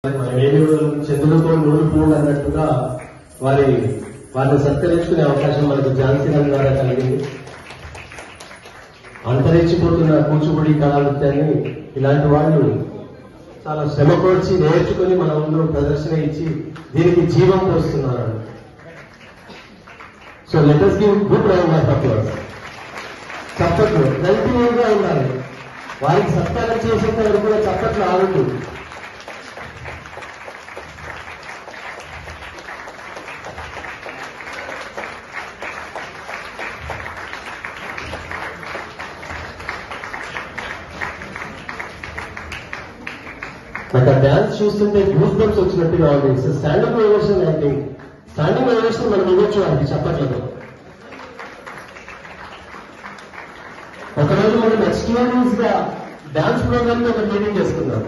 చంద్రుడితో నూరు పువ్వులు అన్నట్టుగా వారిని సత్కరించుకునే అవకాశం మనకు ఝాన్సీ రాణి ద్వారా కలిగింది. అంతరించిపోతున్న కూచిపూడి కళానృత్యాన్ని ఇలాంటి వాళ్ళు చాలా శ్రమ కోర్చి నేర్చుకుని మన ముందు ప్రదర్శన ఇచ్చి దీనికి జీవం పోస్తున్నారు. So let us give good round of applause. చప్పట్లు కంటిన్యూగా ఉండాలి. వారికి సత్కారం చేసేంత వరకు కూడా చప్పట్లు ఆగదు. నాకు ఆ డాన్స్ చూస్తుంటే గూస్ బంప్స్ వచ్చినట్టుగా ఉంది. Standing ovation I think standing ovation మనం ఇవ్వచ్చు అది చెప్పట్లేదు. ఒకరోజు మనం ఎక్స్క్లూజివ్ గా డాన్స్ ప్రోగ్రామ్ లో ఒక మీటింగ్ చేసుకున్నాం.